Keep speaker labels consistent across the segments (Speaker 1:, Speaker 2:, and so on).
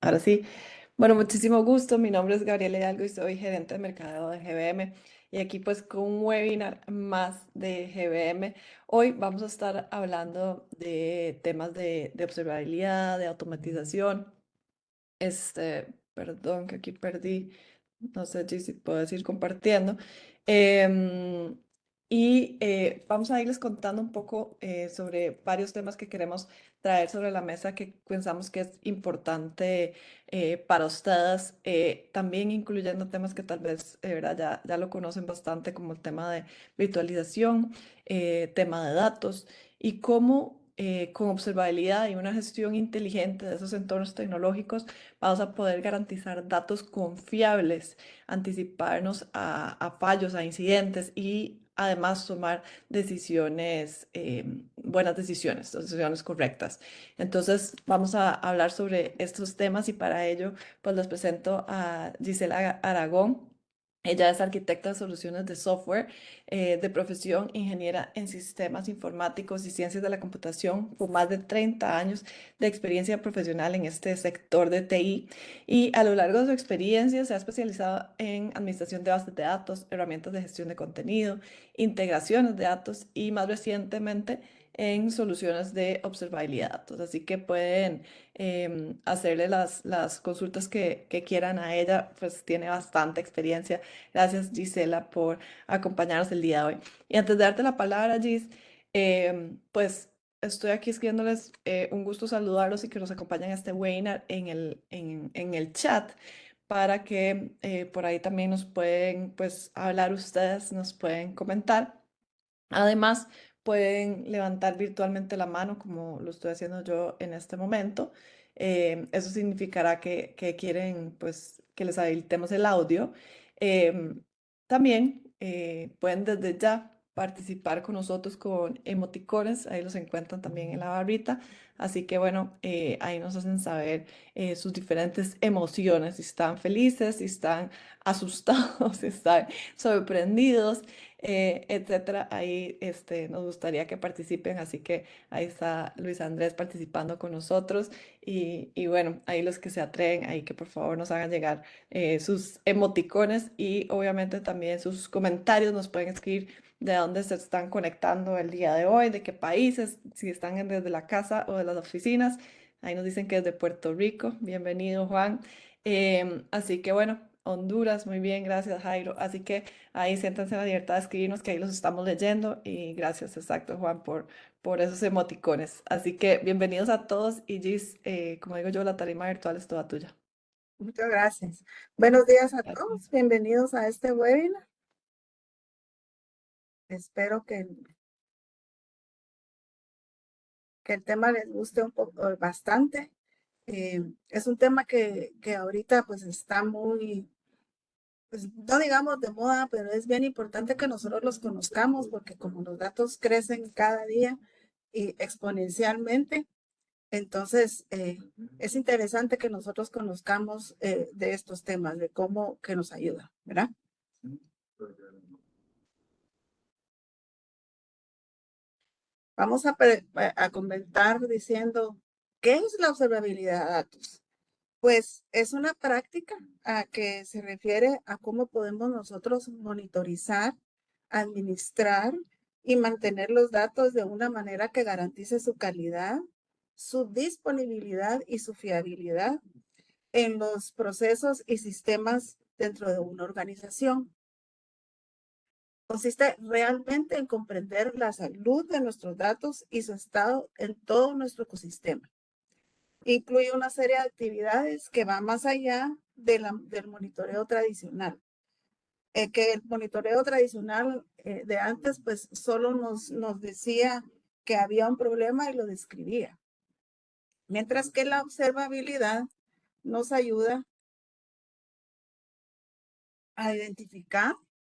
Speaker 1: Ahora sí, bueno, muchísimo gusto. Mi nombre es Gabriela Hidalgo y soy gerente de mercadeo de GBM. Y aquí pues con un webinar más de GBM. Hoy vamos a estar hablando de temas de observabilidad, de automatización. Perdón que aquí perdí, no sé si puedo ir compartiendo. Em, Vamos a irles contando un poco sobre varios temas que queremos traer sobre la mesa que pensamos que es importante para ustedes, también incluyendo temas que tal vez ¿verdad? Ya lo conocen bastante, como el tema de virtualización, tema de datos y cómo con observabilidad y una gestión inteligente de esos entornos tecnológicos vamos a poder garantizar datos confiables, anticiparnos a fallos, a incidentes y además tomar decisiones, buenas decisiones, decisiones correctas. Entonces, vamos a hablar sobre estos temas y para ello, pues les presento a Gisela Aragón. Ella es arquitecta de soluciones de software, de profesión ingeniera en sistemas informáticos y ciencias de la computación, con más de 30 años de experiencia profesional en este sector de TI. Y a lo largo de su experiencia se ha especializado en administración de bases de datos, herramientas de gestión de contenido, integraciones de datos y más recientemente en soluciones de observabilidad de datos. Así que pueden hacerle las consultas que quieran a ella, pues tiene bastante experiencia. Gracias, Gisela, por acompañarnos el día de hoy. Y antes de darte la palabra, Gis, pues estoy aquí escribiéndoles un gusto saludarlos y que nos acompañen a este webinar en el chat para que por ahí también nos pueden pues hablar ustedes, nos pueden comentar. Además, pueden levantar virtualmente la mano como lo estoy haciendo yo en este momento. Eso significará que quieren pues que les habilitemos el audio. Em, También pueden desde ya participar con nosotros con emoticones, ahí los encuentran también en la barrita. Así que bueno, ahí nos hacen saber sus diferentes emociones, si están felices, si están asustados, si están sorprendidos, etcétera. Ahí nos gustaría que participen, así que ahí está Luis Andrés participando con nosotros y bueno, ahí los que se atreven, ahí que por favor nos hagan llegar sus emoticones y obviamente también sus comentarios, nos pueden escribir de dónde se están conectando el día de hoy, de qué países, si están desde la casa o de las oficinas. Ahí nos dicen que es de Puerto Rico. Bienvenido, Juan. Así que bueno, Honduras, muy bien, gracias, Jairo. Así que ahí siéntanse en la libertad de escribirnos que ahí los estamos leyendo y gracias, exacto, Juan, por esos emoticones. Así que bienvenidos a todos y Gis, como digo yo, la tarima virtual es toda tuya.
Speaker 2: Muchas gracias. Buenos días a
Speaker 1: Gracias.
Speaker 2: todos. Bienvenidos a este webinar. Espero que el tema les guste un poco, bastante. Es un tema que ahorita pues está muy, pues no digamos de moda, pero es bien importante que nosotros los conozcamos porque como los datos crecen cada día y exponencialmente, entonces es interesante que nosotros conozcamos de estos temas, de cómo que nos ayuda, ¿verdad? Vamos a comentar diciendo, ¿qué es la observabilidad de datos? Pues es una práctica a que se refiere a cómo podemos nosotros monitorizar, administrar y mantener los datos de una manera que garantice su calidad, su disponibilidad y su fiabilidad en los procesos y sistemas dentro de una organización. Consiste realmente en comprender la salud de nuestros datos y su estado en todo nuestro ecosistema. Incluye una serie de actividades que van más allá del monitoreo tradicional. Que el monitoreo tradicional de antes, pues solo nos decía que había un problema y lo describía. Mientras que la observabilidad nos ayuda a identificar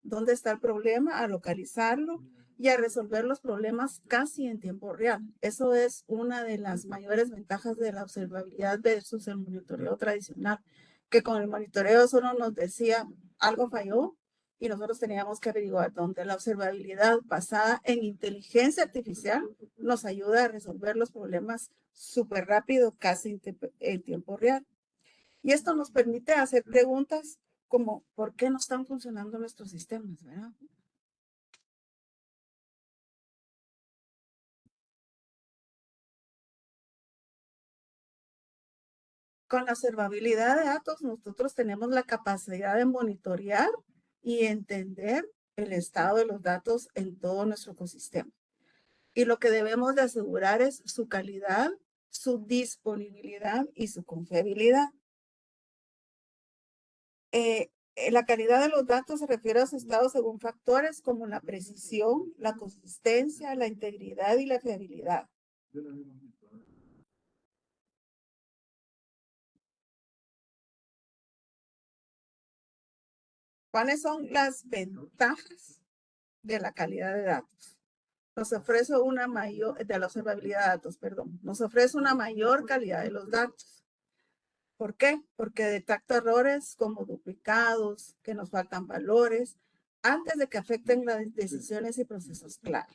Speaker 2: dónde está el problema, a localizarlo y a resolver los problemas casi en tiempo real. Eso es una de las mayores ventajas de la observabilidad versus el monitoreo tradicional, que con el monitoreo solo nos decía algo falló y nosotros teníamos que averiguar dónde. La observabilidad basada en inteligencia artificial nos ayuda a resolver los problemas súper rápido, casi en tiempo real. Y esto nos permite hacer preguntas como, ¿por qué no están funcionando nuestros sistemas, verdad? Con la observabilidad de datos, nosotros tenemos la capacidad de monitorear y entender el estado de los datos en todo nuestro ecosistema. Y lo que debemos de asegurar es su calidad, su disponibilidad y su confiabilidad. La calidad de los datos se refiere a su estado según factores como la precisión, la consistencia, la integridad y la fiabilidad. ¿Cuáles son las ventajas de la calidad de datos? Nos ofrece una mayor, de la observabilidad de datos, perdón, nos ofrece una mayor calidad de los datos. ¿Por qué? Porque detecta errores como duplicados, que nos faltan valores, antes de que afecten las decisiones y procesos clave.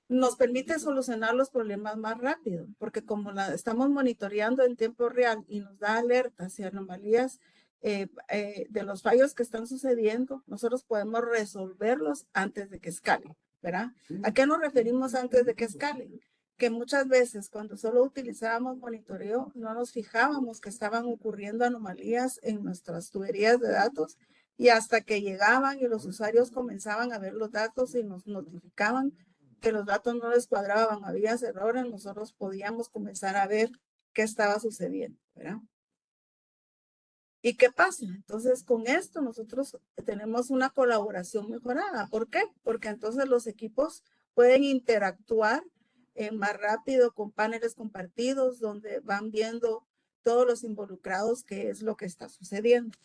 Speaker 2: Nos permite solucionar los problemas más rápido, porque como la estamos monitoreando en tiempo real y nos da alertas y anomalías de los fallos que están sucediendo, nosotros podemos resolverlos antes de que escalen, ¿verdad? ¿A qué nos referimos antes de que escalen? Que muchas veces cuando solo utilizábamos monitoreo, no nos fijábamos que estaban ocurriendo anomalías en nuestras tuberías de datos y hasta que llegaban y los usuarios comenzaban a ver los datos y nos notificaban que los datos no les cuadraban, había errores, nosotros podíamos comenzar a ver qué estaba sucediendo, ¿verdad? ¿Y qué pasa? Entonces, con esto nosotros tenemos una colaboración mejorada. ¿Por qué? Porque entonces los equipos pueden interactuar más rápido con paneles compartidos donde van viendo todos los involucrados qué es lo que está sucediendo.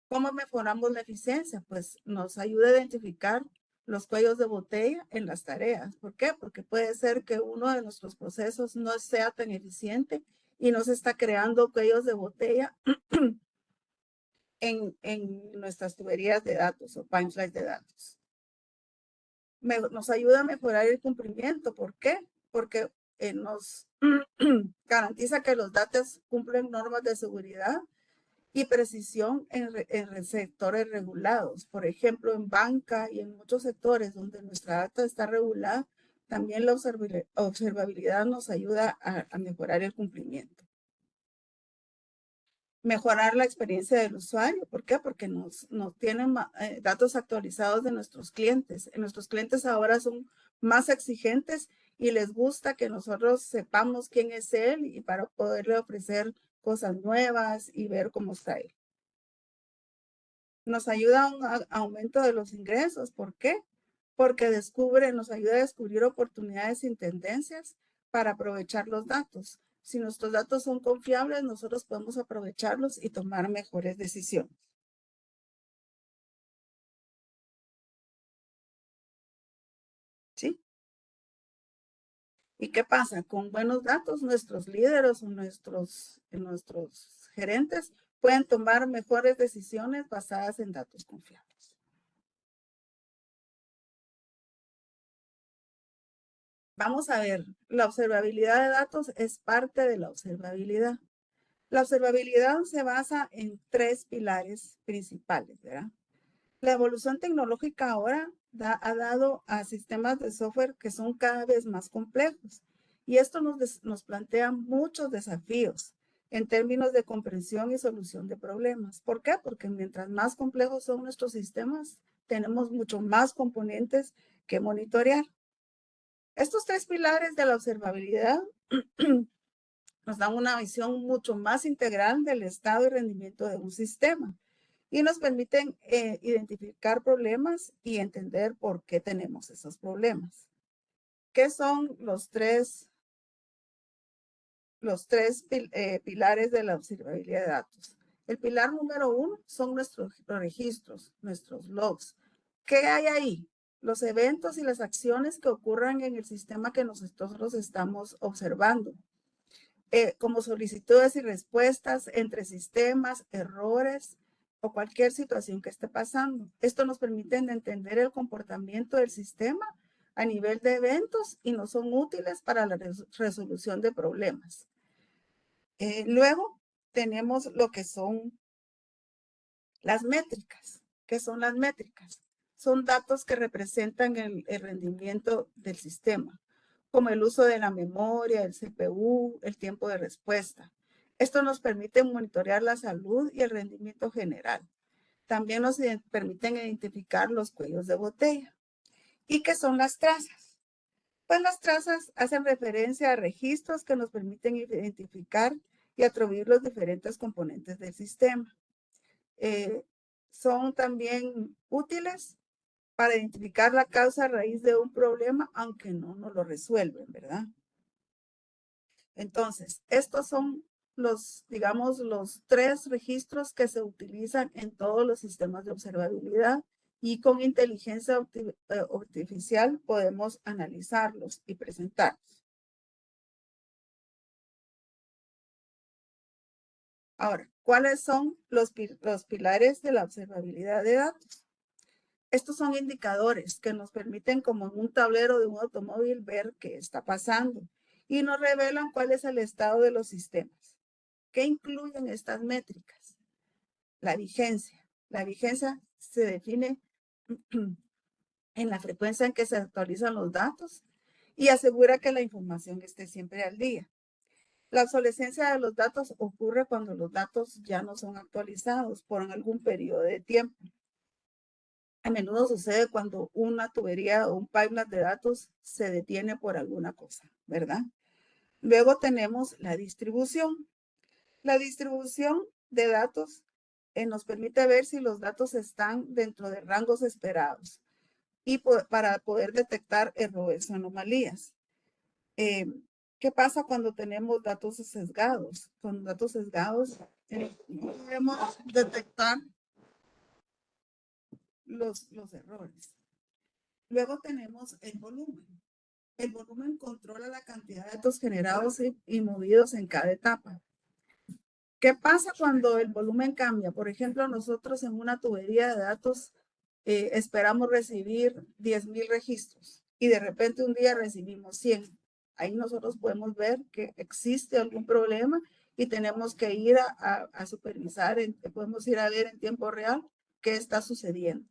Speaker 2: ¿Cómo mejoramos la eficiencia? Pues nos ayuda a identificar los cuellos de botella en las tareas. ¿Por qué? Porque puede ser que uno de nuestros procesos no sea tan eficiente y nos está creando cuellos de botella en nuestras tuberías de datos o pipelines de datos. Nos ayuda a mejorar el cumplimiento. ¿Por qué? Porque nos garantiza que los datos cumplen normas de seguridad y precisión en sectores regulados. Por ejemplo, en banca y en muchos sectores donde nuestra data está regulada, también la observabilidad nos ayuda a mejorar el cumplimiento. Mejorar la experiencia del usuario. ¿Por qué? Porque nos tienen datos actualizados de nuestros clientes. Nuestros clientes ahora son más exigentes y les gusta que nosotros sepamos quién es él y para poderle ofrecer cosas nuevas y ver cómo está él. Nos ayuda a un aumento de los ingresos. ¿Por qué? Porque nos ayuda a descubrir oportunidades y tendencias para aprovechar los datos. Si nuestros datos son confiables, nosotros podemos aprovecharlos y tomar mejores decisiones. ¿Sí? ¿Y qué pasa? Con buenos datos, nuestros líderes o nuestros gerentes pueden tomar mejores decisiones basadas en datos confiables. Vamos a ver, la observabilidad de datos es parte de la observabilidad. La observabilidad se basa en 3 pilares principales, ¿verdad? La evolución tecnológica ahora ha dado a sistemas de software que son cada vez más complejos y esto nos plantea muchos desafíos en términos de comprensión y solución de problemas. ¿Por qué? Porque mientras más complejos son nuestros sistemas, tenemos mucho más componentes que monitorear. Estos 3 pilares de la observabilidad nos dan una visión mucho más integral del estado y rendimiento de un sistema y nos permiten identificar problemas y entender por qué tenemos esos problemas. ¿Qué son los tres pilares de la observabilidad de datos? El pilar número 1 son nuestros registros, nuestros logs. ¿Qué hay ahí? Los eventos y las acciones que ocurran en el sistema que nosotros estamos observando. Como solicitudes y respuestas entre sistemas, errores o cualquier situación que esté pasando. Esto nos permite entender el comportamiento del sistema, a nivel de eventos y no son útiles para la resolución de problemas. Luego tenemos lo que son las métricas. ¿Qué son las métricas? Son datos que representan el rendimiento del sistema, como el uso de la memoria, el CPU, el tiempo de respuesta. Esto nos permite monitorear la salud y el rendimiento general. También nos permiten identificar los cuellos de botella. ¿Y qué son las trazas? Pues las trazas hacen referencia a registros que nos permiten identificar y atribuir los diferentes componentes del sistema. Son también útiles para identificar la causa raíz de un problema, aunque no nos lo resuelven, ¿verdad? Entonces, estos son los, digamos, los 3 registros que se utilizan en todos los sistemas de observabilidad y con inteligencia artificial podemos analizarlos y presentarlos. Ahora, ¿cuáles son los pilares de la observabilidad de datos? Estos son indicadores que nos permiten, como en un tablero de un automóvil, ver qué está pasando y nos revelan cuál es el estado de los sistemas. ¿Qué incluyen estas métricas? La vigencia. La vigencia se define en la frecuencia en que se actualizan los datos y asegura que la información esté siempre al día. La obsolescencia de los datos ocurre cuando los datos ya no son actualizados por algún periodo de tiempo. A menudo sucede cuando una tubería o un pipeline de datos se detiene por alguna cosa, ¿verdad? Luego tenemos la distribución. La distribución de datos nos permite ver si los datos están dentro de rangos esperados y para poder detectar errores o anomalías. ¿Qué pasa cuando tenemos datos sesgados? Con datos sesgados no podemos detectar los errores. Luego tenemos el volumen. El volumen controla la cantidad de datos generados y movidos en cada etapa. ¿Qué pasa cuando el volumen cambia? Por ejemplo, nosotros en una tubería de datos esperamos recibir 10,000 registros y de repente un día recibimos 100. Ahí nosotros podemos ver que existe algún problema y tenemos que ir a supervisar, podemos ir a ver en tiempo real qué está sucediendo.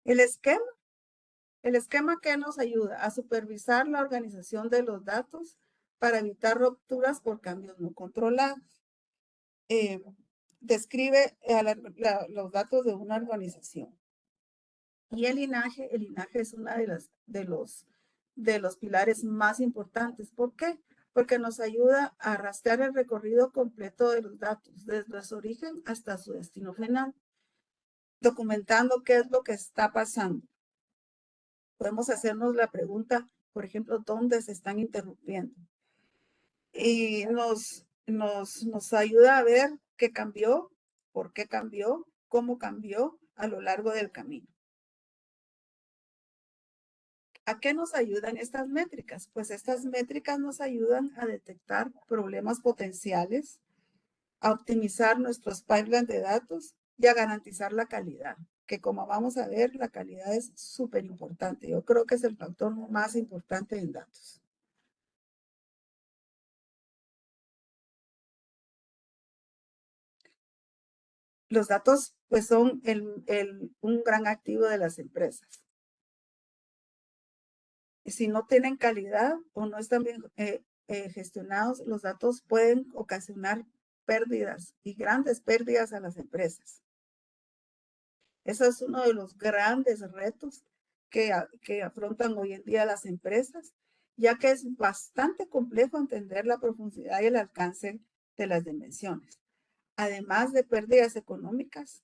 Speaker 2: El esquema que nos ayuda a supervisar la organización de los datos para evitar rupturas por cambios no controlados. Describe los datos de una organización. Y el linaje es una de los pilares más importantes. ¿Por qué? Porque nos ayuda a rastrear el recorrido completo de los datos, desde su origen hasta su destino final, documentando qué es lo que está pasando. Podemos hacernos la pregunta, por ejemplo, ¿dónde se están interrumpiendo? Y nos ayuda a ver qué cambió, por qué cambió, cómo cambió a lo largo del camino. ¿A qué nos ayudan estas métricas? Pues estas métricas nos ayudan a detectar problemas potenciales, a optimizar nuestros pipelines de datos y a garantizar la calidad, que como vamos a ver, la calidad es súper importante. Yo creo que es el factor más importante en datos. Los datos pues son un gran activo de las empresas. Si no tienen calidad o no están bien gestionados, los datos pueden ocasionar pérdidas y grandes pérdidas a las empresas. Eso es uno de los grandes retos que afrontan hoy en día las empresas, ya que es bastante complejo entender la profundidad y el alcance de las dimensiones. Además de pérdidas económicas,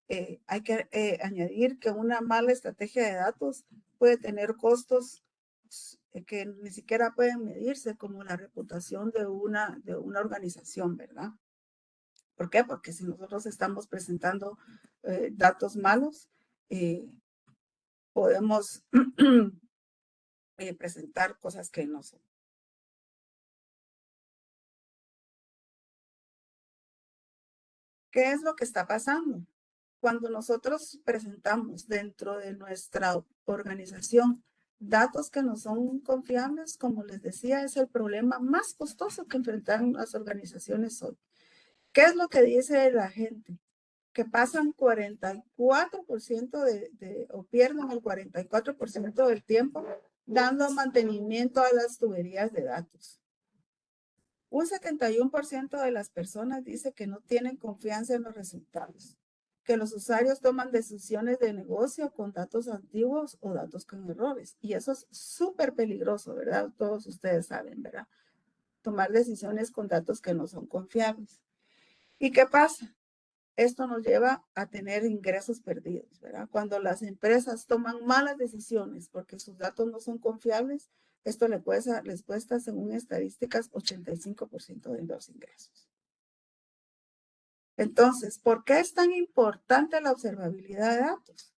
Speaker 2: hay que añadir que una mala estrategia de datos puede tener costos que ni siquiera pueden medirse, como la reputación de una organización, ¿verdad? ¿Por qué? Porque si nosotros estamos presentando datos malos, podemos presentar cosas que no son. ¿Qué es lo que está pasando? cuando nosotros presentamos dentro de nuestra organización datos que no son confiables, como les decía, es el problema más costoso que enfrentan las organizaciones hoy. ¿Qué es lo que dice la gente? Que pasan 44% o pierden el 44% del tiempo dando mantenimiento a las tuberías de datos. Un 71% de las personas dice que no tienen confianza en los resultados, que los usuarios toman decisiones de negocio con datos antiguos o datos con errores. Y eso es súper peligroso, ¿verdad? Todos ustedes saben, ¿verdad? Tomar decisiones con datos que no son confiables. ¿Y qué pasa? Esto nos lleva a tener ingresos perdidos, ¿verdad? Cuando las empresas toman malas decisiones porque sus datos no son confiables, esto les cuesta, según estadísticas, 85% de los ingresos. Entonces, ¿por qué es tan importante la observabilidad de datos?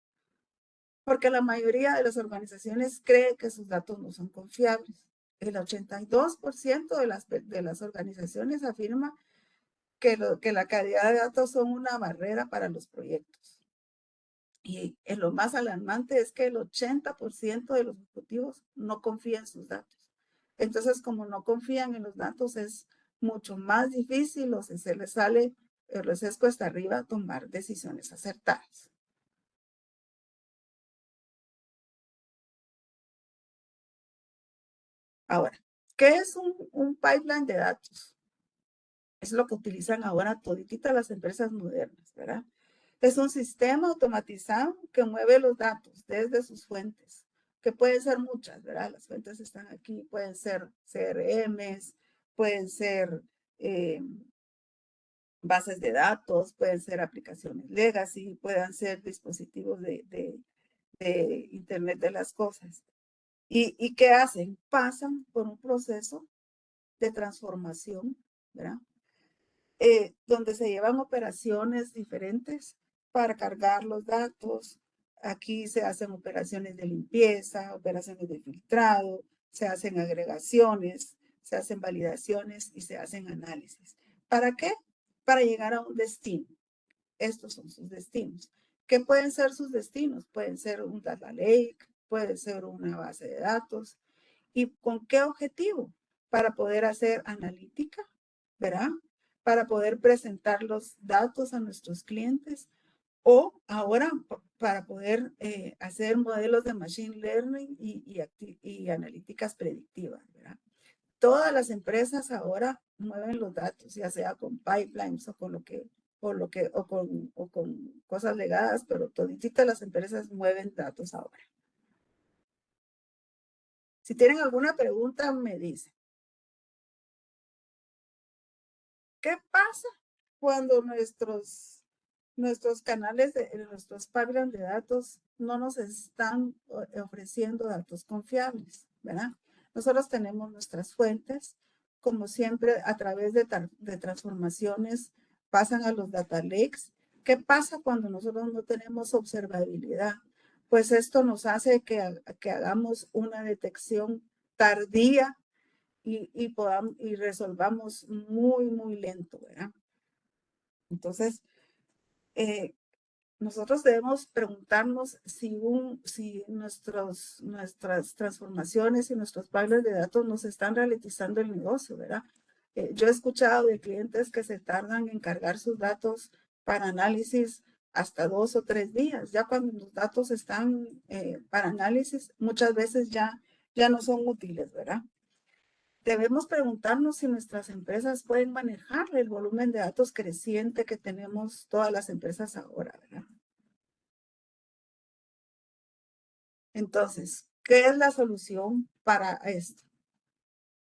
Speaker 2: Porque la mayoría de las organizaciones cree que sus datos no son confiables. El 82% de las organizaciones afirma que la calidad de datos son una barrera para los proyectos. Y lo más alarmante es que el 80% de los ejecutivos no confían en sus datos. Entonces, como no confían en los datos, es mucho más difícil o se les sale, les cuesta arriba tomar decisiones acertadas. Ahora, ¿qué es un pipeline de datos? Es lo que utilizan ahora todititas las empresas modernas, ¿verdad? Es un sistema automatizado que mueve los datos desde sus fuentes, que pueden ser muchas, ¿verdad? Las fuentes están aquí, pueden ser CRMs, pueden ser bases de datos, pueden ser aplicaciones legacy, pueden ser dispositivos de Internet de las cosas. ¿Y qué hacen? Pasan por un proceso de transformación, ¿verdad? Donde se llevan operaciones diferentes para cargar los datos. Aquí se hacen operaciones de limpieza, operaciones de filtrado, se hacen agregaciones, se hacen validaciones y se hacen análisis. ¿Para qué? Para llegar a un destino. Estos son sus destinos. ¿Qué pueden ser sus destinos? Pueden ser un data lake, puede ser una base de datos. ¿Y con qué objetivo? Para poder hacer analítica, ¿verdad? Para poder presentar los datos a nuestros clientes o ahora para poder hacer modelos de machine learning y analíticas predictivas, ¿verdad? Todas las empresas ahora mueven los datos, ya sea con pipelines o con con cosas legadas, pero todititas las empresas mueven datos ahora. Si tienen alguna pregunta, me dicen. ¿Qué pasa cuando nuestros canales, nuestros pipelines de datos no nos están ofreciendo datos confiables, ¿verdad? Nosotros tenemos nuestras fuentes, como siempre, a través de transformaciones, pasan a los data lakes. ¿Qué pasa cuando nosotros no tenemos observabilidad? Pues esto nos hace que hagamos una detección tardía y resolvamos muy lento, ¿verdad? Entonces, nosotros debemos preguntarnos si nuestras transformaciones y nuestros pipelines de datos nos están ralentizando el negocio, ¿verdad? Yo he escuchado de clientes que se tardan en cargar sus datos para análisis hasta 2 o 3 días. Ya cuando los datos están para análisis, muchas veces ya no son útiles, ¿verdad? Debemos preguntarnos si nuestras empresas pueden manejar el volumen de datos creciente que tenemos todas las empresas ahora, ¿verdad? Entonces, ¿qué es la solución para esto?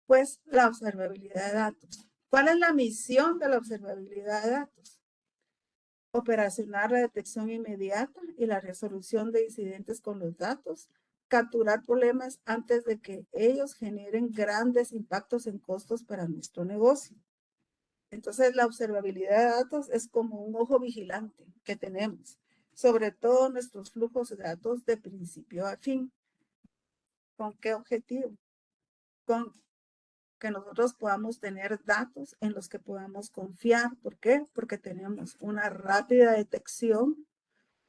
Speaker 2: Pues la observabilidad de datos. ¿Cuál es la misión de la observabilidad de datos? Operacionar la detección inmediata y la resolución de incidentes con los datos, capturar problemas antes de que ellos generen grandes impactos en costos para nuestro negocio. Entonces, la observabilidad de datos es como un ojo vigilante que tenemos sobre todos nuestros flujos de datos de principio a fin. ¿Con qué objetivo? Con que nosotros podamos tener datos en los que podamos confiar. ¿Por qué? Porque tenemos una rápida detección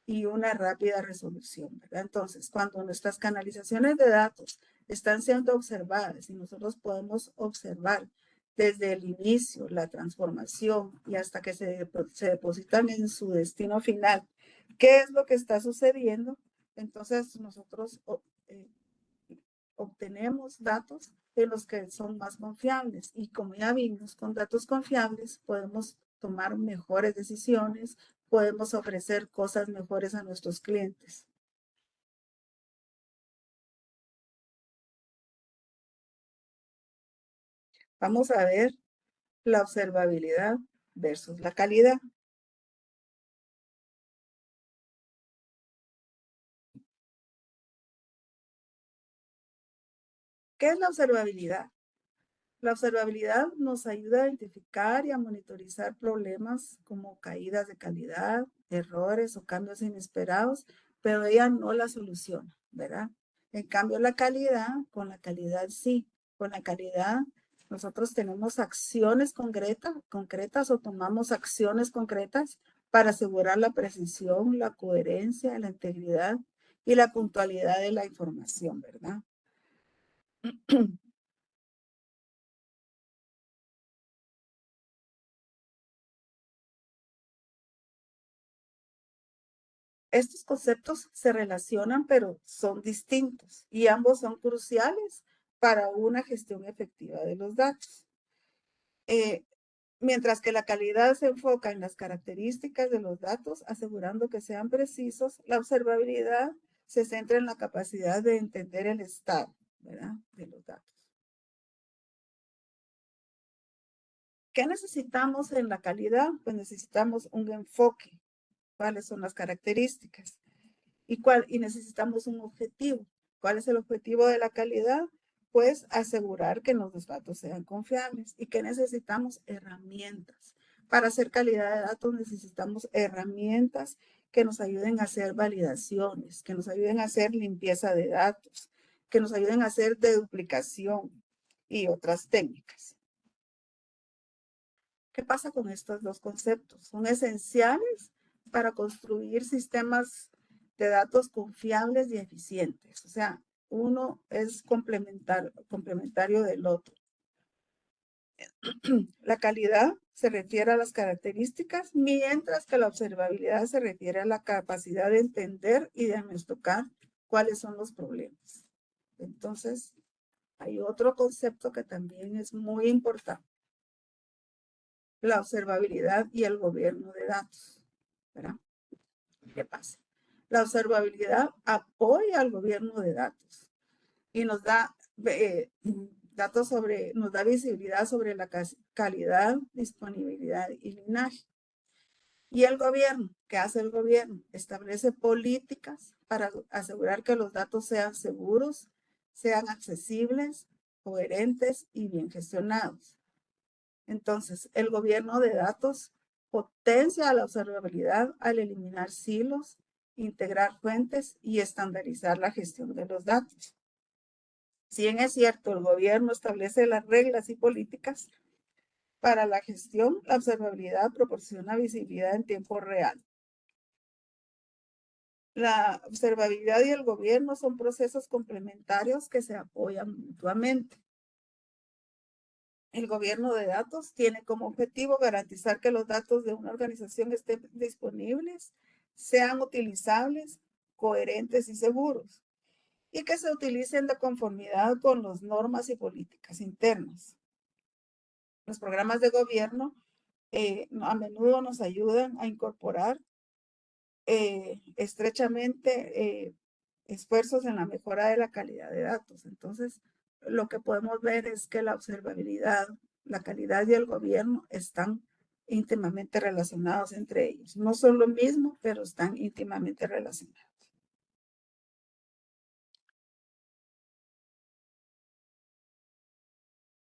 Speaker 2: y una rápida resolución, ¿verdad? Entonces, cuando nuestras canalizaciones de datos están siendo observadas y nosotros podemos observar desde el inicio, la transformación y hasta que se depositan en su destino final, qué es lo que está sucediendo, entonces nosotros obtenemos datos de los que son más confiables. Y como ya vimos, con datos confiables podemos tomar mejores decisiones, podemos ofrecer cosas mejores a nuestros clientes. Vamos a ver la observabilidad versus la calidad. ¿Qué es la observabilidad? La observabilidad nos ayuda a identificar y a monitorizar problemas como caídas de calidad, errores o cambios inesperados, pero ella no la soluciona, ¿verdad? En cambio, la calidad, con la calidad sí, con la calidad nosotros tenemos acciones concretas o tomamos acciones concretas para asegurar la precisión, la coherencia, la integridad y la puntualidad de la información, ¿verdad? Estos conceptos se relacionan, pero son distintos y ambos son cruciales para una gestión efectiva de los datos. Eh, mientras que la calidad se enfoca en las características de los datos, asegurando que sean precisos, la observabilidad se centra en la capacidad de entender el estado, ¿verdad?, de los datos. ¿Qué necesitamos en la calidad? Pues necesitamos un enfoque. ¿Cuáles son las características? Y necesitamos un objetivo. ¿Cuál es el objetivo de la calidad? Pues asegurar que los datos sean confiables. ¿Y que necesitamos? Herramientas. Para hacer calidad de datos necesitamos herramientas que nos ayuden a hacer validaciones, que nos ayuden a hacer limpieza de datos, que nos ayuden a hacer deduplicación y otras técnicas. ¿Qué pasa con estos dos conceptos? Son esenciales para construir sistemas de datos confiables y eficientes. O sea, uno es complementario del otro. La calidad se refiere a las características, mientras que la observabilidad se refiere a la capacidad de entender y diagnosticar cuáles son los problemas. Entonces, hay otro concepto que también es muy importante: la observabilidad y el gobierno de datos, ¿verdad? ¿Qué pasa? La observabilidad apoya al gobierno de datos y nos da datos nos da visibilidad sobre la calidad, disponibilidad y linaje. Y el gobierno, ¿qué hace el gobierno? Establece políticas para asegurar que los datos sean seguros, sean accesibles, coherentes y bien gestionados. Entonces, el gobierno de datos potencia la observabilidad al eliminar silos, integrar fuentes y estandarizar la gestión de los datos. Si bien es cierto, el gobierno establece las reglas y políticas para la gestión, la observabilidad proporciona visibilidad en tiempo real. La observabilidad y el gobierno son procesos complementarios que se apoyan mutuamente. El gobierno de datos tiene como objetivo garantizar que los datos de una organización estén disponibles, sean utilizables, coherentes y seguros, y que se utilicen de conformidad con las normas y políticas internas. Los programas de gobierno a menudo nos ayudan a incorporar estrechamente esfuerzos en la mejora de la calidad de datos. Entonces, lo que podemos ver es que la observabilidad, la calidad y el gobierno están íntimamente relacionados entre ellos. No son lo mismo, pero están íntimamente relacionados.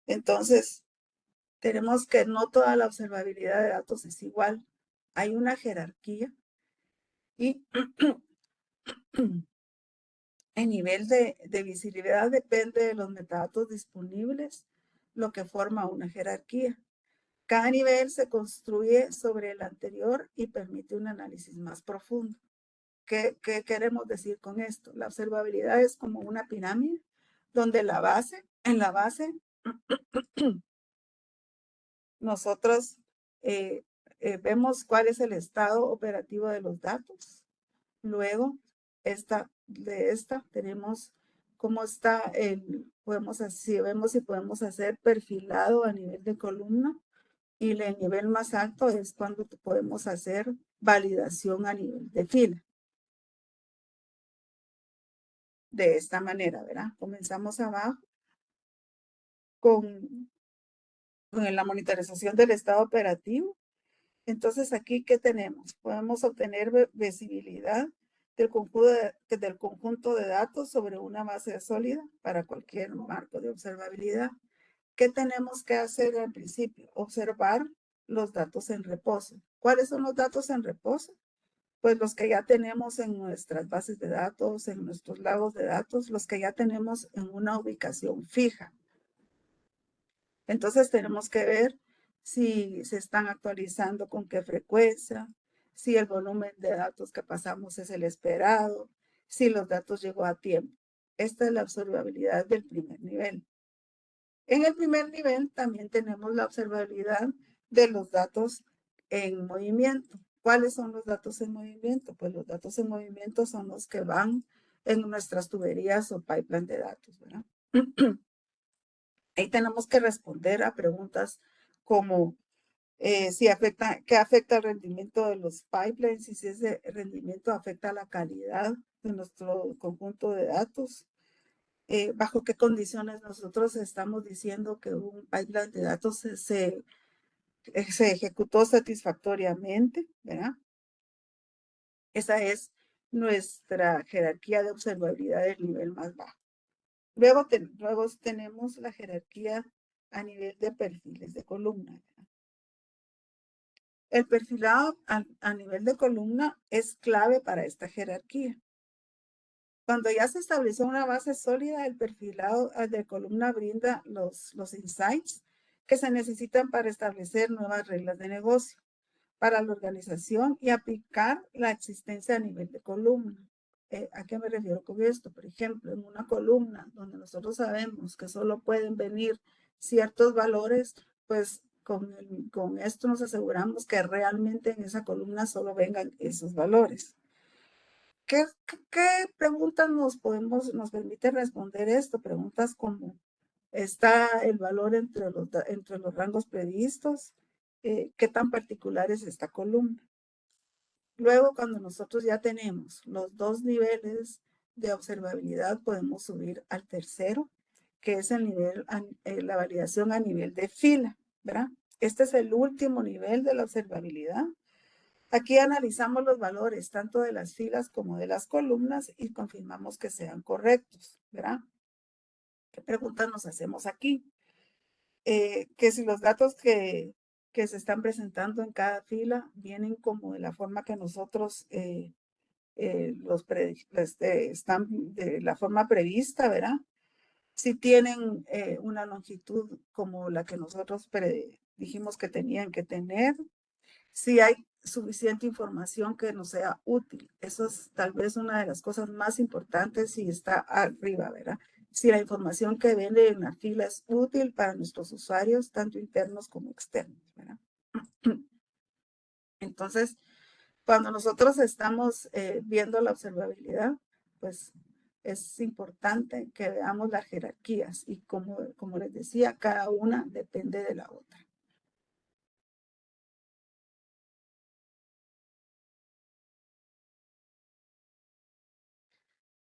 Speaker 2: Entonces, tenemos que no toda la observabilidad de datos es igual. Hay una jerarquía y el nivel de visibilidad depende de los metadatos disponibles, lo que forma una jerarquía. Cada nivel se construye sobre el anterior y permite un análisis más profundo. ¿Qué queremos decir con esto? La observabilidad es como una pirámide donde en la base, nosotros vemos cuál es el estado operativo de los datos. Luego, de esta tenemos cómo está podemos así, vemos si podemos hacer perfilado a nivel de columna, y el nivel más alto es cuando podemos hacer validación a nivel de fila. De esta manera, ¿verdad? Comenzamos abajo con la monitorización del estado operativo. Entonces, aquí, ¿qué tenemos? Podemos obtener visibilidad del conjunto de datos sobre una base sólida para cualquier marco de observabilidad. ¿Qué tenemos que hacer al principio? Observar los datos en reposo. ¿Cuáles son los datos en reposo? Pues los que ya tenemos en nuestras bases de datos, en nuestros lagos de datos, los que ya tenemos en una ubicación fija. Entonces tenemos que ver si se están actualizando con qué frecuencia, si el volumen de datos que pasamos es el esperado, si los datos llegó a tiempo. Esta es la observabilidad del primer nivel. En el primer nivel también tenemos la observabilidad de los datos en movimiento. ¿Cuáles son los datos en movimiento? Pues los datos en movimiento son los que van en nuestras tuberías o pipeline de datos, ¿verdad? Ahí tenemos que responder a preguntas como qué afecta el rendimiento de los pipelines y si ese rendimiento afecta la calidad de nuestro conjunto de datos. Bajo qué condiciones nosotros estamos diciendo que un pipeline de datos se ejecutó satisfactoriamente, ¿verdad? Esa es nuestra jerarquía de observabilidad del nivel más bajo. Luego tenemos la jerarquía a nivel de perfiles de columna. El perfilado a nivel de columna es clave para esta jerarquía. Cuando ya se estableció una base sólida, el perfilado de columna brinda los insights que se necesitan para establecer nuevas reglas de negocio para la organización y aplicar la existencia a nivel de columna. ¿A qué me refiero con esto? Por ejemplo, en una columna donde nosotros sabemos que solo pueden venir ciertos valores, pues con esto nos aseguramos que realmente en esa columna solo vengan esos valores. ¿Qué preguntas nos permite responder esto? Preguntas como, ¿está el valor entre los rangos previstos? ¿Qué tan particular es esta columna? Luego, cuando nosotros ya tenemos los dos niveles de observabilidad, podemos subir al tercero, que es la validación a nivel de fila, ¿verdad? Este es el último nivel de la observabilidad. Aquí analizamos los valores tanto de las filas como de las columnas y confirmamos que sean correctos, ¿verdad? ¿Qué preguntas nos hacemos aquí? Que si los datos que se están presentando en cada fila vienen como de la forma que nosotros están de la forma prevista, ¿verdad? Si tienen una longitud como la que nosotros dijimos que tenían que tener, si hay suficiente información que nos sea útil. Eso es tal vez una de las cosas más importantes si está arriba, ¿verdad? Si la información que viene en la fila es útil para nuestros usuarios, tanto internos como externos, ¿verdad? Entonces, cuando nosotros estamos viendo la observabilidad, pues es importante que veamos las jerarquías y como les decía, cada una depende de la otra.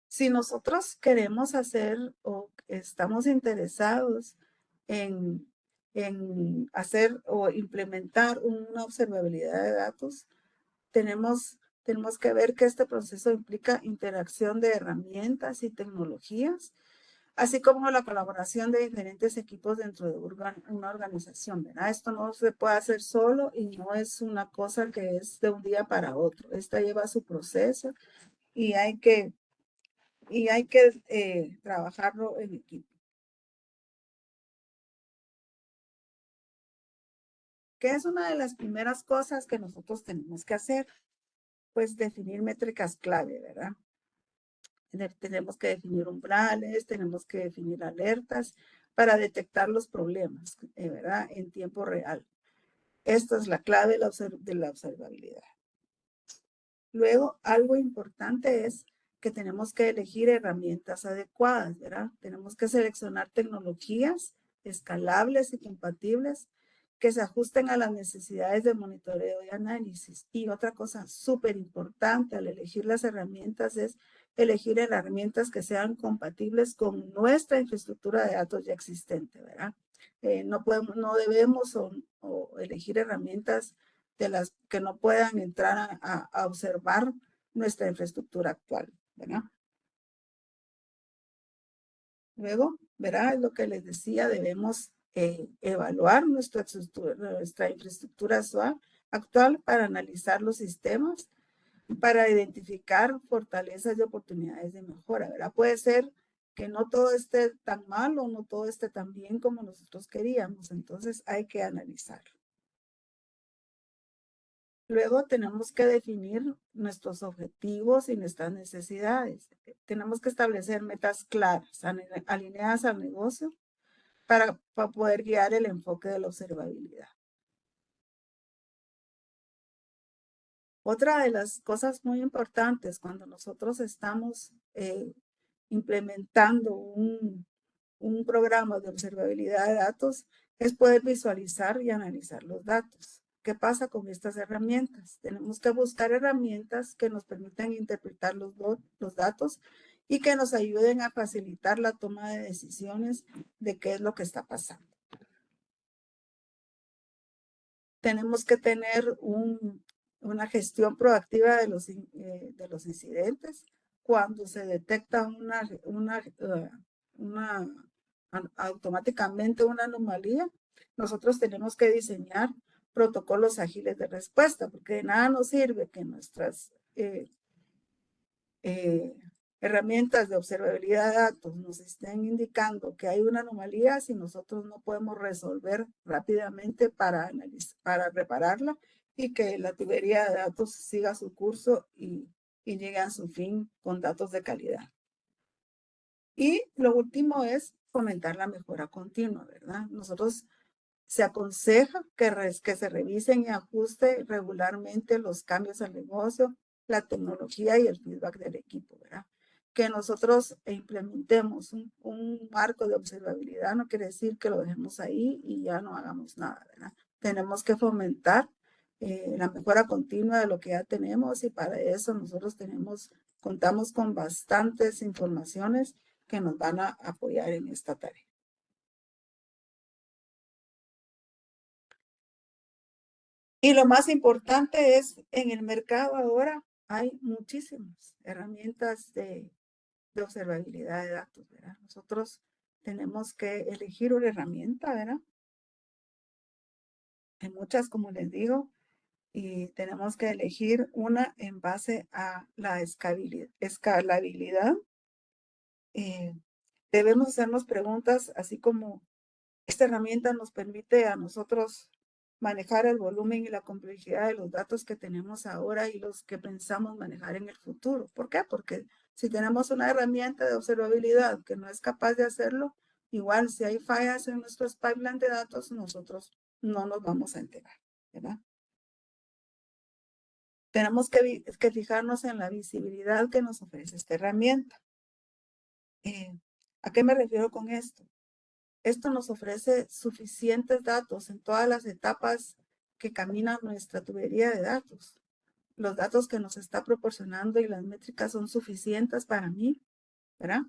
Speaker 2: Si nosotros queremos hacer o estamos interesados en, hacer o implementar una observabilidad de datos, tenemos que ver que este proceso implica interacción de herramientas y tecnologías, así como la colaboración de diferentes equipos dentro de una organización, ¿verdad? Esto no se puede hacer solo y no es una cosa que es de un día para otro. Esta lleva su proceso y hay que trabajarlo en equipo. ¿Qué es una de las primeras cosas que nosotros tenemos que hacer? pues definir métricas clave, ¿verdad? Tenemos que definir umbrales, tenemos que definir alertas para detectar los problemas, ¿verdad? En tiempo real. Esta es la clave de la observabilidad. Luego, algo importante es que tenemos que elegir herramientas adecuadas, ¿verdad? Tenemos que seleccionar tecnologías escalables y compatibles que se ajusten a las necesidades de monitoreo y análisis. Y otra cosa súper importante al elegir las herramientas es elegir herramientas que sean compatibles con nuestra infraestructura de datos ya existente, ¿verdad? No debemos o elegir herramientas de las que no puedan entrar a observar nuestra infraestructura actual, ¿verdad? Luego, ¿verdad? Lo que les decía, debemos evaluar nuestra infraestructura actual para analizar los sistemas, para identificar fortalezas y oportunidades de mejora, ¿verdad? Puede ser que no todo esté tan mal o no todo esté tan bien como nosotros queríamos, entonces hay que analizarlo. Luego tenemos que definir nuestros objetivos y nuestras necesidades. Tenemos que establecer metas claras, alineadas al negocio para poder guiar el enfoque de la observabilidad. Otra de las cosas muy importantes cuando nosotros estamos implementando un programa de observabilidad de datos es poder visualizar y analizar los datos. ¿Qué pasa con estas herramientas? Tenemos que buscar herramientas que nos permitan interpretar los datos y que nos ayuden a facilitar la toma de decisiones de qué es lo que está pasando. Tenemos que tener una gestión proactiva de los incidentes. Cuando se detecta automáticamente una anomalía, nosotros tenemos que diseñar protocolos ágiles de respuesta, porque de nada nos sirve que nuestras herramientas de observabilidad de datos nos estén indicando que hay una anomalía si nosotros no podemos resolver rápidamente para repararla y que la tubería de datos siga su curso y llegue a su fin con datos de calidad. Y lo último es fomentar la mejora continua, ¿verdad? Nosotros se aconseja que se revisen y ajuste regularmente los cambios al negocio, la tecnología y el feedback del equipo, ¿verdad? Que nosotros implementemos un marco de observabilidad no quiere decir que lo dejemos ahí y ya no hagamos nada, ¿verdad? Tenemos que fomentar la mejora continua de lo que ya tenemos y para eso nosotros contamos con bastantes informaciones que nos van a apoyar en esta tarea. Y lo más importante es, en el mercado ahora hay muchísimas herramientas de observabilidad de datos, ¿verdad? Nosotros tenemos que elegir una herramienta, ¿verdad? Hay muchas, como les digo, y tenemos que elegir una en base a la escalabilidad. Debemos hacernos preguntas así como, esta herramienta nos permite a nosotros manejar el volumen y la complejidad de los datos que tenemos ahora y los que pensamos manejar en el futuro. ¿Por qué? Porque si tenemos una herramienta de observabilidad que no es capaz de hacerlo, igual si hay fallas en nuestros pipelines de datos, nosotros no nos vamos a enterar, ¿verdad? Tenemos que fijarnos en la visibilidad que nos ofrece esta herramienta. ¿A qué me refiero con esto? Esto nos ofrece suficientes datos en todas las etapas que camina nuestra tubería de datos. Los datos que nos está proporcionando y las métricas son suficientes para mí, ¿verdad?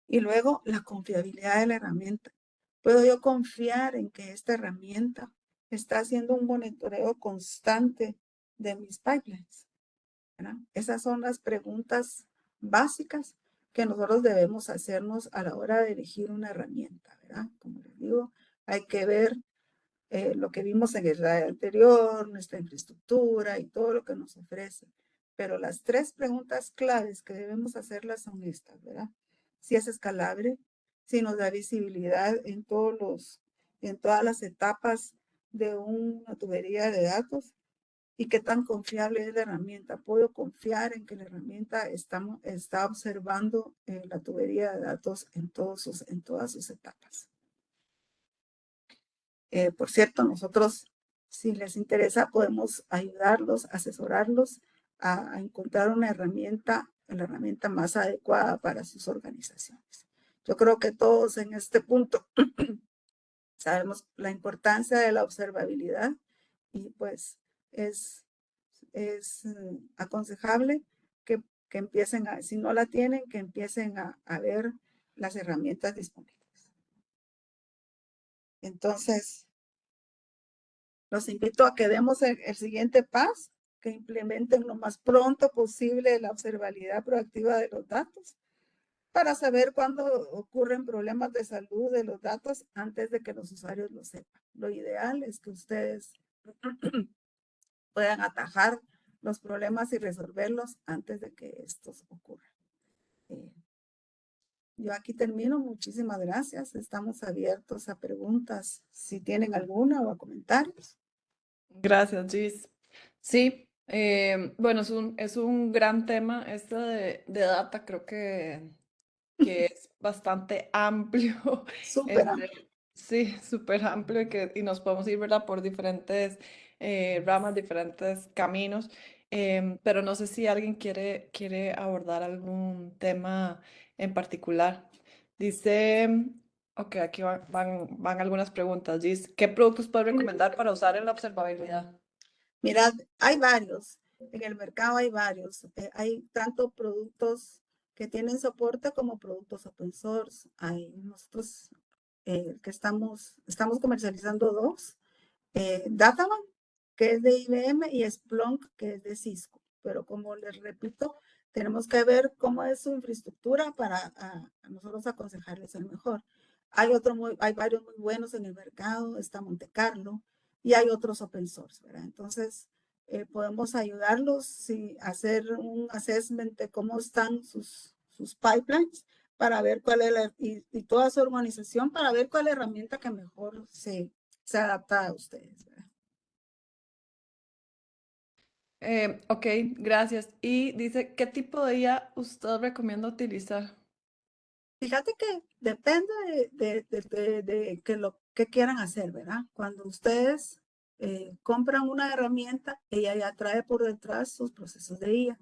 Speaker 2: Y luego la confiabilidad de la herramienta. ¿Puedo yo confiar en que esta herramienta está haciendo un monitoreo constante de mis pipelines? ¿Verdad? Esas son las preguntas básicas que nosotros debemos hacernos a la hora de elegir una herramienta, ¿verdad? Como les digo, hay que ver lo que vimos en el slide anterior, nuestra infraestructura y todo lo que nos ofrece. Pero las tres preguntas claves que debemos hacerlas son estas, ¿verdad? Si es escalable, si nos da visibilidad en todas las etapas de una tubería de datos y qué tan confiable es la herramienta. Puedo confiar en que la herramienta está observando la tubería de datos en todas sus etapas. Por cierto, nosotros, si les interesa, podemos ayudarlos, asesorarlos a encontrar una herramienta, la herramienta más adecuada para sus organizaciones. Yo creo que todos en este punto sabemos la importancia de la observabilidad y pues es, es aconsejable que empiecen a, si no la tienen, que empiecen a ver las herramientas disponibles. Entonces, los invito a que demos el siguiente paso, que implementen lo más pronto posible la observabilidad proactiva de los datos para saber cuándo ocurren problemas de salud de los datos antes de que los usuarios lo sepan. Lo ideal es que ustedes puedan atajar los problemas y resolverlos antes de que estos ocurran. Yo aquí termino. Muchísimas gracias. Estamos abiertos a preguntas si tienen alguna o a comentarios.
Speaker 1: Gracias, Gis. Sí, bueno, es un gran tema este de data, creo que es bastante amplio.
Speaker 2: Súper amplio.
Speaker 1: Este, sí, súper amplio y nos podemos ir, ¿verdad? Por diferentes ramas, diferentes caminos. Pero no sé si alguien quiere abordar algún tema en particular. Dice, ok, aquí van algunas preguntas. Dice, ¿qué productos puedes recomendar para usar en la observabilidad?
Speaker 2: Mirad, hay varios, en el mercado hay varios. Hay tanto productos que tienen soporte como productos open source. Nosotros que estamos comercializando dos. Databan, que es de IBM, y Splunk, que es de Cisco. Pero como les repito, tenemos que ver cómo es su infraestructura para a nosotros aconsejarles el mejor. Hay varios muy buenos en el mercado, está Monte Carlo, y hay otros open source, ¿verdad? Entonces, podemos ayudarlos a hacer un assessment de cómo están sus pipelines para ver cuál es y toda su organización para ver cuál es la herramienta que mejor se adapta a ustedes, ¿verdad?
Speaker 1: Ok, gracias. Y dice, ¿qué tipo de IA usted recomienda utilizar?
Speaker 2: Fíjate que depende de que lo que quieran hacer, ¿verdad? Cuando ustedes compran una herramienta, ella ya trae por detrás sus procesos de IA.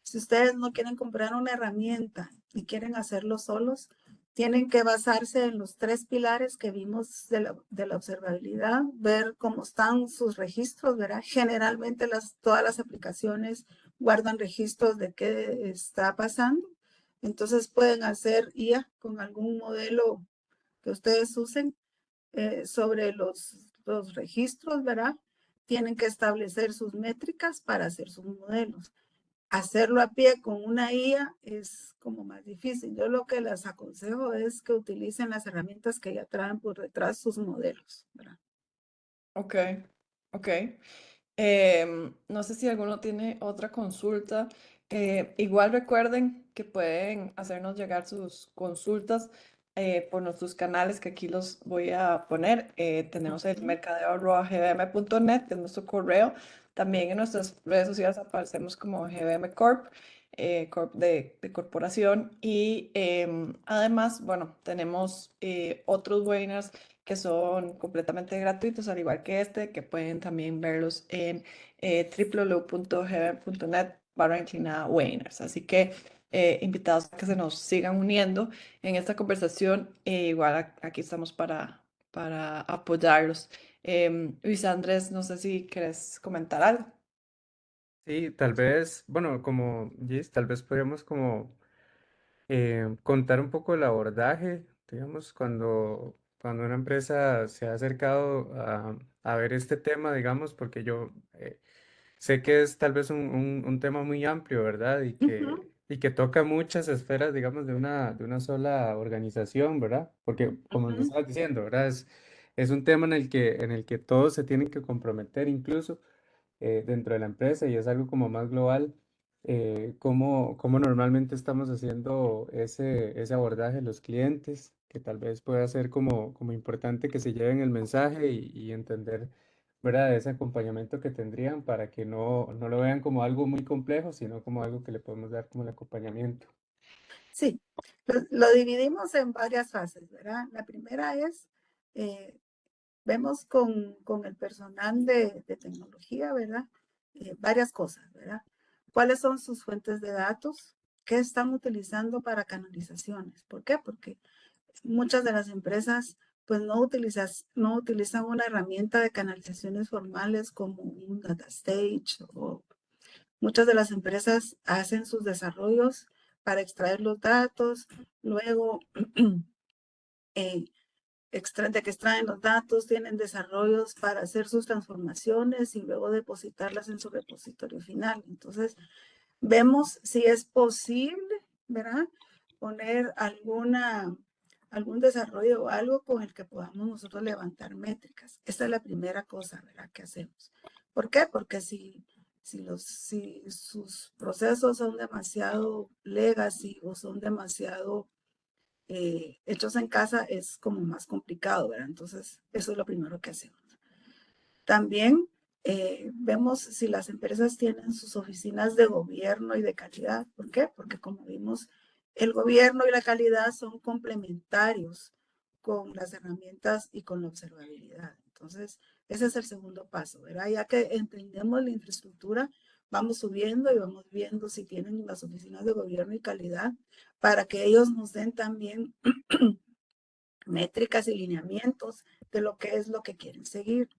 Speaker 2: Si ustedes no quieren comprar una herramienta y quieren hacerlo solos, tienen que basarse en los tres pilares que vimos de la observabilidad, ver cómo están sus registros, ¿verdad? Generalmente todas las aplicaciones guardan registros de qué está pasando. Entonces pueden hacer IA con algún modelo que ustedes usen sobre los registros, ¿verdad? Tienen que establecer sus métricas para hacer sus modelos. Hacerlo a pie con una IA es como más difícil. Yo lo que les aconsejo es que utilicen las herramientas que ya traen por detrás sus modelos, ¿verdad?
Speaker 1: Ok, ok. No sé si alguno tiene otra consulta. Igual recuerden que pueden hacernos llegar sus consultas por nuestros canales que aquí los voy a poner. Tenemos el
Speaker 2: Ujú.
Speaker 1: mercadeo@gbm.net, que es nuestro correo. También en nuestras redes sociales aparecemos como GBM Corp, Corp de corporación. Y además, bueno, tenemos otros webinars que son completamente gratuitos, al igual que este, que pueden también verlos en www.gm.net/inclinada webinars. Así que invitados a que se nos sigan uniendo en esta conversación. Igual aquí estamos para apoyarlos. Luis Andrés, no sé si quieres comentar algo.
Speaker 3: Sí, tal vez, bueno, como Gis, tal vez podríamos como contar un poco el abordaje, digamos, cuando una empresa se ha acercado a ver este tema, digamos, porque yo sé que es tal vez un tema muy amplio, ¿verdad?
Speaker 2: Ujú,
Speaker 3: Y que toca muchas esferas, digamos, de una sola organización, ¿verdad? Porque, como nos
Speaker 2: ujú.
Speaker 3: estabas diciendo, ¿verdad? Es un tema en el que todos se tienen que comprometer incluso dentro de la empresa y es algo como más global. Cómo normalmente estamos haciendo ese abordaje de los clientes, que tal vez pueda ser como importante que se lleven el mensaje y entender ¿verdad? De ese acompañamiento que tendrían para que no lo vean como algo muy complejo, sino como algo que le podemos dar como el acompañamiento.
Speaker 2: Sí, lo dividimos en varias fases, ¿verdad? La primera es, eh, vemos con el personal de tecnología, ¿verdad? Varias cosas, ¿verdad? ¿Cuáles son sus fuentes de datos? ¿Qué están utilizando para canalizaciones? ¿Por qué? Porque muchas de las empresas pues no utilizan una herramienta de canalizaciones formales como un data stage, o muchas de las empresas hacen sus desarrollos para extraer los datos, luego eh, de que extraen los datos, tienen desarrollos para hacer sus transformaciones y luego depositarlas en su repositorio final. Entonces, vemos si es posible, ¿verdad? Poner algún desarrollo o algo con el que podamos nosotros levantar métricas. Esta es la primera cosa, ¿verdad? Que hacemos. ¿Por qué? Porque si sus procesos son demasiado legacy o son demasiado hechos en casa, es como más complicado, ¿verdad? Entonces, eso es lo primero que hacemos. También vemos si las empresas tienen sus oficinas de gobierno y de calidad. ¿Por qué? Porque como vimos, el gobierno y la calidad son complementarios con las herramientas y con la observabilidad. Entonces, ese es el segundo paso, ¿verdad? Ya que entendemos la infraestructura, vamos subiendo y vamos viendo si tienen las oficinas de gobierno y calidad para que ellos nos den también métricas y lineamientos de lo que es lo que quieren seguir.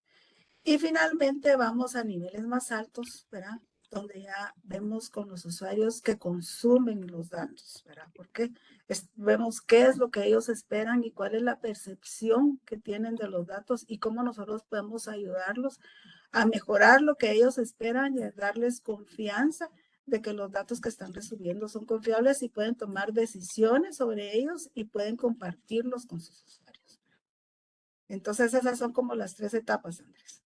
Speaker 2: Y finalmente vamos a niveles más altos, ¿verdad? Donde ya vemos con los usuarios que consumen los datos, ¿verdad? Porque vemos qué es lo que ellos esperan y cuál es la percepción que tienen de los datos y cómo nosotros podemos ayudarlos a mejorar lo que ellos esperan y a darles confianza de que los datos que están recibiendo son confiables y pueden tomar decisiones sobre ellos y pueden compartirlos con sus usuarios. Entonces esas son como las 3 etapas, Andrés.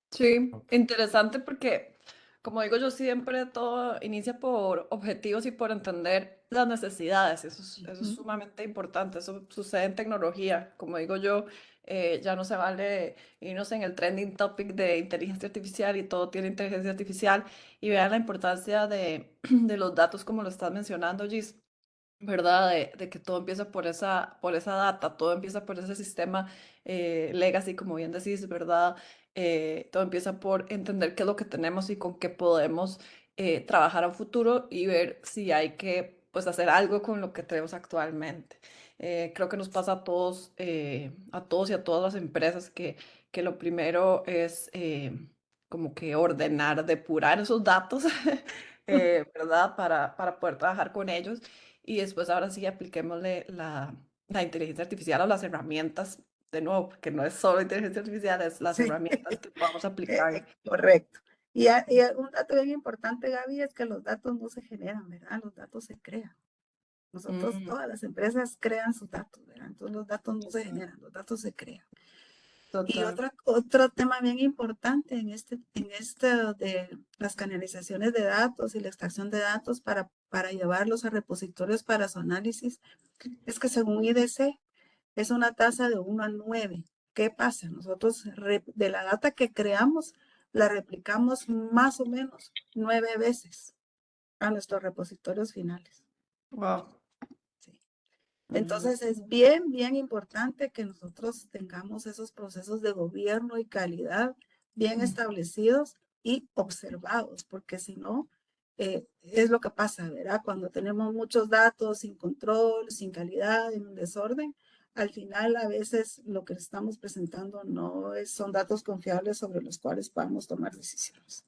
Speaker 1: Sí,
Speaker 3: Ok.
Speaker 1: interesante porque, como digo yo, siempre todo inicia por objetivos y por entender las necesidades. Eso es
Speaker 2: Ujú.
Speaker 1: sumamente importante. Eso sucede en tecnología. Como digo yo, ya no se vale irnos en el trending topic de inteligencia artificial y todo tiene inteligencia artificial. Y vean la importancia de los datos, como lo estás mencionando, Gis. ¿Verdad? De que todo empieza por esa data, todo empieza por ese sistema legacy, como bien decís, ¿verdad? Todo empieza por entender qué es lo que tenemos y con qué podemos trabajar a futuro y ver si hay que, pues, hacer algo con lo que tenemos actualmente. Creo que nos pasa a todos y a todas las empresas que lo primero es como que ordenar, depurar esos datos, ¿verdad? Para poder trabajar con ellos y después ahora sí apliquémosle la inteligencia artificial a las herramientas, de nuevo, porque no es solo inteligencia artificial, es las
Speaker 2: Sí,
Speaker 1: herramientas que podamos aplicar.
Speaker 2: correcto. Y un dato bien importante, Gaby, es que los datos no se generan, ¿verdad? Los datos se crean. Nosotros,
Speaker 1: Mm,
Speaker 2: todas las empresas crean sus datos, ¿verdad? Entonces los datos no se generan, los datos se crean. Y
Speaker 1: total.
Speaker 2: otro tema bien importante en este de las canalizaciones de datos y la extracción de datos para llevarlos a repositorios para su análisis, es que según IDC es una tasa de 1 a 9. ¿Qué pasa? Nosotros de la data que creamos, la replicamos más o menos 9 veces a nuestros repositorios finales.
Speaker 1: Wow.
Speaker 2: Sí.
Speaker 1: Ujú,
Speaker 2: Entonces es bien, bien importante que nosotros tengamos esos procesos de gobierno y calidad bien
Speaker 1: ujú.
Speaker 2: establecidos y observados, porque si no, es lo que pasa, ¿verdad? Cuando tenemos muchos datos sin control, sin calidad, en un desorden, al final a veces lo que estamos presentando no son datos confiables sobre los cuales podamos tomar decisiones.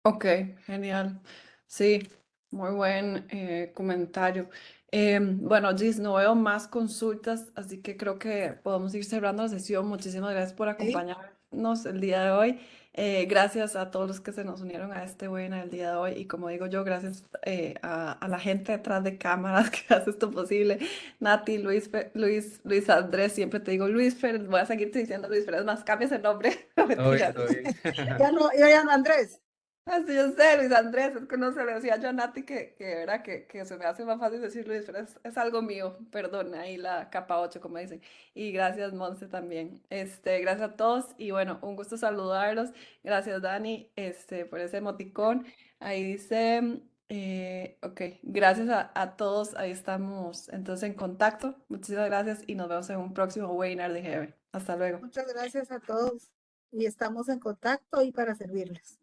Speaker 1: Ok, genial. Sí, muy buen comentario. Bueno, Gis, no veo más consultas, así que creo que podemos ir cerrando la sesión. Muchísimas gracias por
Speaker 2: ¿Sí?
Speaker 1: acompañarnos el día de hoy. Gracias a todos los que se nos unieron a este webinar el día de hoy. Y como digo yo, gracias a la gente detrás de cámaras que hace esto posible. Nati, Luis Andrés, siempre te digo Luis Fer, voy a seguirte diciendo Luis Fer, es más, cambias el nombre. No,
Speaker 3: Todo bien,
Speaker 1: mentiras.
Speaker 3: todo bien.
Speaker 2: Ya no, Andrés.
Speaker 1: Así yo sé, Luis Andrés, es que no se le decía yo a Nati ¿verdad? Que se me hace más fácil decir Luis, pero es algo mío, perdón, ahí la capa 8 como dicen. Y gracias, Monse, también. Gracias a todos y bueno, un gusto saludarlos. Gracias, Dani, por ese emoticón. Ahí dice, ok, gracias a todos, ahí estamos entonces en contacto. Muchísimas gracias y nos vemos en un próximo webinar de GB. Hasta luego.
Speaker 2: Muchas gracias a todos y estamos en contacto y para servirles.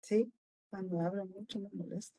Speaker 2: Sí, cuando hablan mucho me molesta.